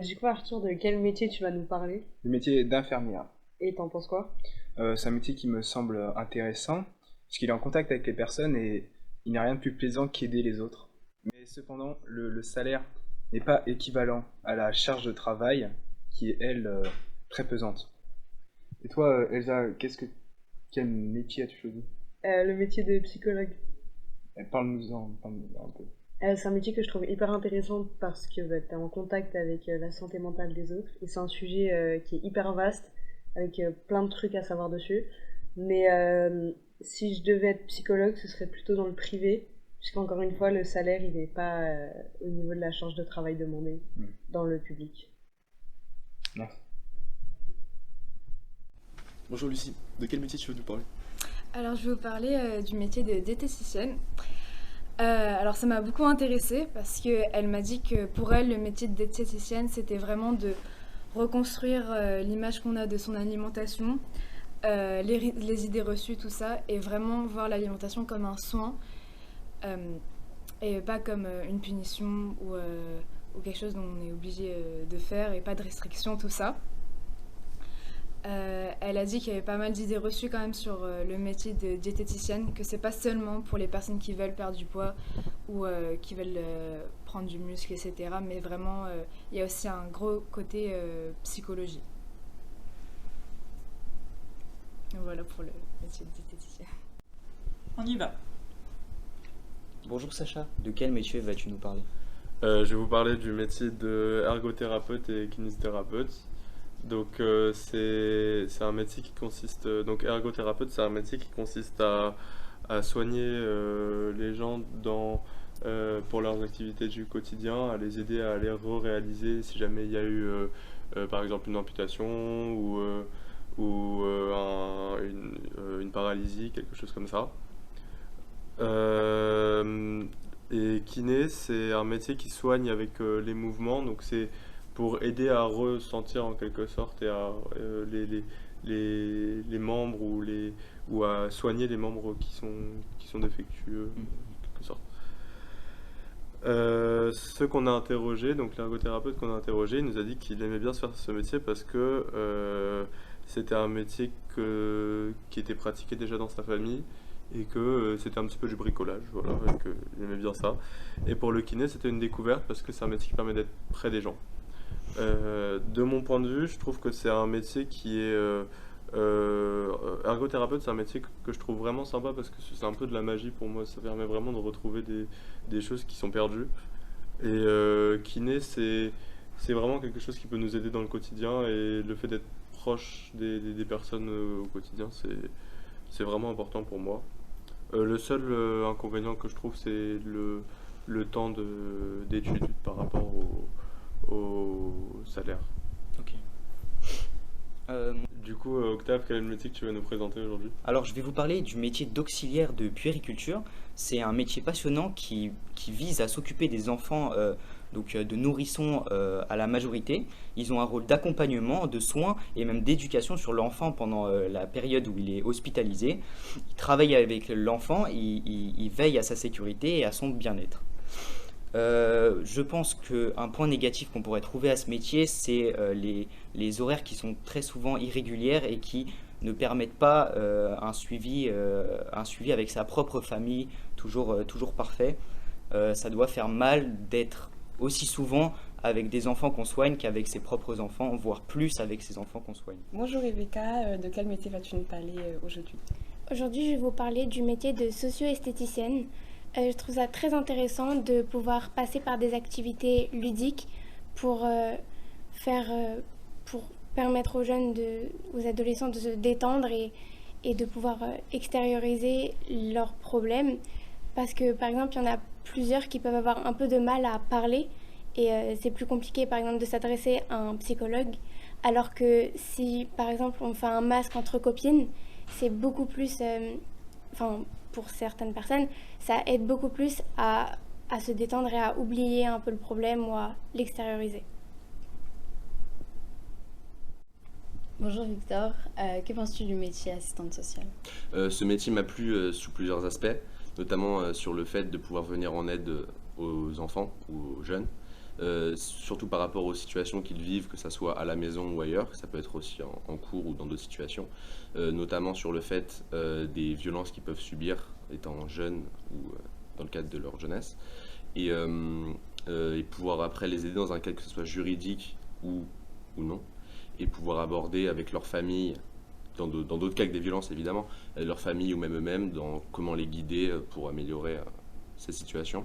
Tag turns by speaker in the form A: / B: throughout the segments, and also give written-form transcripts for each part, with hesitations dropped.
A: Du coup, Arthur, de quel métier tu vas nous parler?
B: Le métier d'infirmière.
A: Et t'en penses quoi?
B: C'est un métier qui me semble intéressant, parce qu'il est en contact avec les personnes et il n'y a rien de plus plaisant qu'aider les autres. Mais cependant, le salaire n'est pas équivalent à la charge de travail, qui est, elle, très pesante. Et toi, Elsa, quel métier as-tu choisi?
A: Le métier de psychologue.
B: Parle-nous-en un peu.
A: C'est un métier que je trouve hyper intéressant parce que tu es en contact avec la santé mentale des autres. Et c'est un sujet qui est hyper vaste, avec plein de trucs à savoir dessus. Mais si je devais être psychologue, ce serait plutôt dans le privé, puisqu'encore une fois, le salaire, il n'est pas au niveau de la charge de travail demandée
B: Hmm.
A: dans le public.
B: Merci.
C: Bonjour Lucie, de quel métier tu veux nous parler?
D: Alors, je vais vous parler du métier de diététicienne. Alors, ça m'a beaucoup intéressée parce qu'elle m'a dit que pour elle, le métier de diététicienne, c'était vraiment de reconstruire l'image qu'on a de son alimentation, les idées reçues, tout ça, et vraiment voir l'alimentation comme un soin euh, et pas comme une punition ou quelque chose dont on est obligé de faire et pas de restrictions, tout ça. Elle a dit qu'il y avait pas mal d'idées reçues quand même sur le métier de diététicienne, que c'est pas seulement pour les personnes qui veulent perdre du poids ou qui veulent prendre du muscle, etc. Mais vraiment, il y a aussi un gros côté psychologie. Voilà pour le métier de diététicienne.
E: On y va.
F: Bonjour Sacha, de quel métier vas-tu nous parler?
C: Je vais vous parler du métier de ergothérapeute et kinésithérapeute. Donc c'est un métier qui consiste donc ergothérapeute, c'est un métier qui consiste à soigner les gens pour leurs activités du quotidien, à les aider à les réaliser si jamais il y a eu par exemple une amputation ou une paralysie, quelque chose comme ça. Et kiné, c'est un métier qui soigne avec les mouvements, donc c'est pour aider à ressentir en quelque sorte et à les membres ou à soigner les membres qui sont défectueux en quelque sorte. Ceux qu'on a interrogés, donc l'ergothérapeute qu'on a interrogé, il nous a dit qu'il aimait bien se faire ce métier parce que c'était un métier qui était pratiqué déjà dans sa famille et que c'était un petit peu du bricolage, voilà, et qu'il aimait bien ça. Et pour le kiné, c'était une découverte parce que c'est un métier qui permet d'être près des gens. De mon point de vue, je trouve que c'est un métier qui est ergothérapeute, c'est un métier que je trouve vraiment sympa parce que c'est un peu de la magie pour moi. Ça permet vraiment de retrouver des choses qui sont perdues. Et kiné, c'est vraiment quelque chose qui peut nous aider dans le quotidien et le fait d'être proche des personnes au quotidien, c'est vraiment important pour moi. Le seul inconvénient que je trouve, c'est le temps d'études par rapport au salaire.
F: Ok. Euh,
C: Du coup, Octave, quel est le métier que tu vas nous présenter aujourd'hui?
F: alors je vais vous parler du métier d'auxiliaire de puériculture. C'est un métier passionnant qui vise à s'occuper des enfants, de nourrissons à la majorité. Ils ont un rôle d'accompagnement, de soins et même d'éducation sur l'enfant pendant la période où il est hospitalisé. Ils travaillent avec l'enfant, ils veillent à sa sécurité et à son bien-être. Je pense qu'un point négatif qu'on pourrait trouver à ce métier, c'est les horaires qui sont très souvent irrégulières et qui ne permettent pas un suivi avec sa propre famille toujours parfait. Ça doit faire mal d'être aussi souvent avec des enfants qu'on soigne qu'avec ses propres enfants, voire plus avec ses enfants qu'on soigne.
E: Bonjour Rebecca, de quel métier vas-tu nous parler aujourd'hui?
G: Aujourd'hui, je vais vous parler du métier de socio-esthéticienne. Je trouve ça très intéressant de pouvoir passer par des activités ludiques pour, pour permettre aux jeunes, aux adolescents de se détendre et de pouvoir extérioriser leurs problèmes. Parce que par exemple, il y en a plusieurs qui peuvent avoir un peu de mal à parler et c'est plus compliqué par exemple de s'adresser à un psychologue. Alors que si par exemple on fait un masque entre copines, c'est beaucoup plus... pour certaines personnes, ça aide beaucoup plus à se détendre et à oublier un peu le problème ou à l'extérioriser.
H: Bonjour Victor, que penses-tu du métier assistante sociale?
I: Ce métier m'a plu sous plusieurs aspects, notamment sur le fait de pouvoir venir en aide aux enfants ou aux jeunes. surtout par rapport aux situations qu'ils vivent, que ce soit à la maison ou ailleurs, ça peut être aussi en cours ou dans d'autres situations, notamment sur le fait des violences qu'ils peuvent subir étant jeunes ou dans le cadre de leur jeunesse, et pouvoir après les aider dans un cadre que ce soit juridique ou non, et pouvoir aborder avec leur famille, dans d'autres cas que des violences évidemment, leur famille ou même eux-mêmes, dans comment les guider pour améliorer ces situations.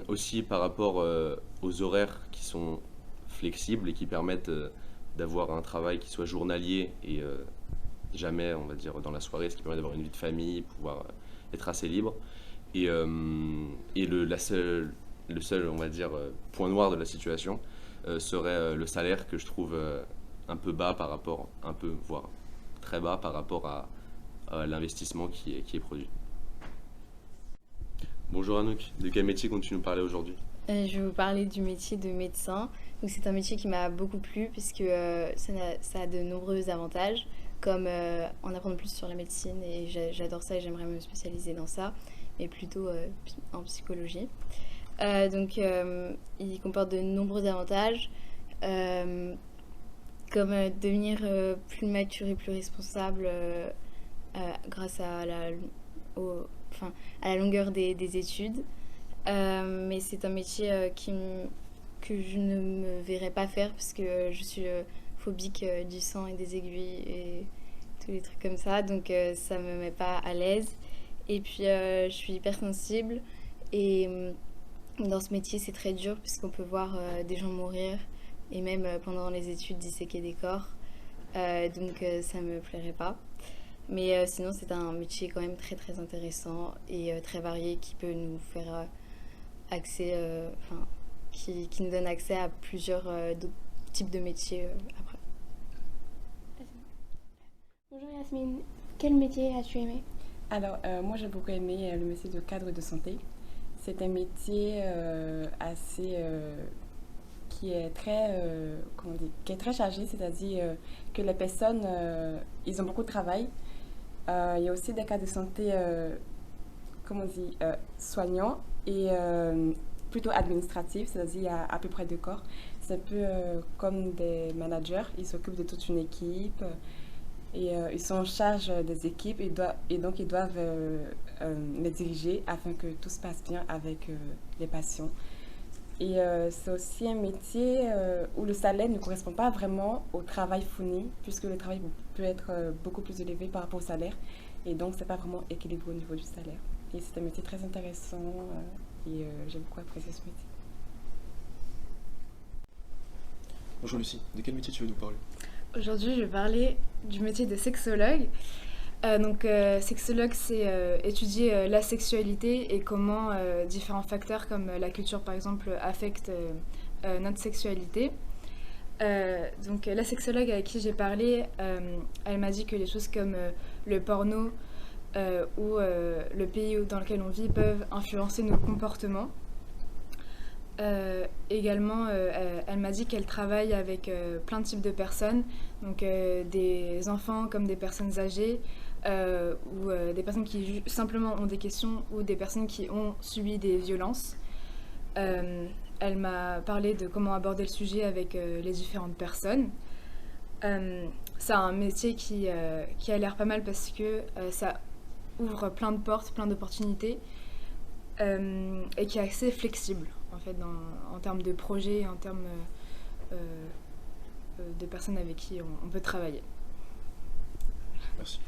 I: Aussi par rapport aux horaires qui sont flexibles et qui permettent d'avoir un travail qui soit journalier et jamais, on va dire, dans la soirée, ce qui permet d'avoir une vie de famille, pouvoir être assez libre. Et le seul, on va dire, point noir de la situation serait le salaire que je trouve un peu bas par rapport, voire très bas par rapport à l'investissement qui est produit. Bonjour Anouk, de quel métier comptes-tu nous parler aujourd'hui?
H: Je vais vous parler du métier de médecin. Donc c'est un métier qui m'a beaucoup plu puisque ça a de nombreux avantages, comme en apprendre plus sur la médecine, et j'adore ça et j'aimerais me spécialiser dans ça, mais plutôt en psychologie. Il comporte de nombreux avantages, comme devenir plus mature et plus responsable grâce à la longueur des études. Mais c'est un métier que je ne me verrais pas faire parce que je suis phobique du sang et des aiguilles et tous les trucs comme ça, donc ça me met pas à l'aise. Et puis je suis hypersensible et dans ce métier c'est très dur puisqu'on peut voir des gens mourir et même pendant les études disséquer des corps, donc ça me plairait pas. Mais sinon c'est un métier quand même très très intéressant et très varié qui peut nous faire accès, qui nous donne accès à plusieurs types de métiers après.
G: Bonjour Yasmine, quel métier as-tu aimé?
E: Alors, moi j'ai beaucoup aimé le métier de cadre de santé. C'est un métier qui est très chargé, c'est-à-dire que les personnes, ils ont beaucoup de travail. Il y a aussi des cas de santé, soignants et plutôt administratifs, c'est-à-dire il y a à peu près deux corps. C'est un peu comme des managers, ils s'occupent de toute une équipe et ils sont en charge des équipes et donc ils doivent les diriger afin que tout se passe bien avec les patients. Et c'est aussi un métier où le salaire ne correspond pas vraiment au travail fourni, puisque le travail peut être beaucoup plus élevé par rapport au salaire. Et donc, c'est pas vraiment équilibré au niveau du salaire. Et c'est un métier très intéressant et j'ai beaucoup apprécié ce métier.
J: Bonjour Lucie, de quel métier tu veux nous parler?
D: Aujourd'hui, je vais parler du métier de sexologue. Sexologue, c'est étudier la sexualité et comment différents facteurs comme la culture, par exemple, affectent notre sexualité. La sexologue avec qui j'ai parlé, elle m'a dit que les choses comme le porno ou le pays dans lequel on vit peuvent influencer nos comportements. Également, elle m'a dit qu'elle travaille avec plein de types de personnes, donc des enfants comme des personnes âgées, ou des personnes qui simplement ont des questions ou des personnes qui ont subi des violences. Elle m'a parlé de comment aborder le sujet avec les différentes personnes. C'est un métier qui a l'air pas mal parce que ça ouvre plein de portes, plein d'opportunités et qui est assez flexible en fait en termes de projets, en termes de personnes avec qui on peut travailler.
J: Merci.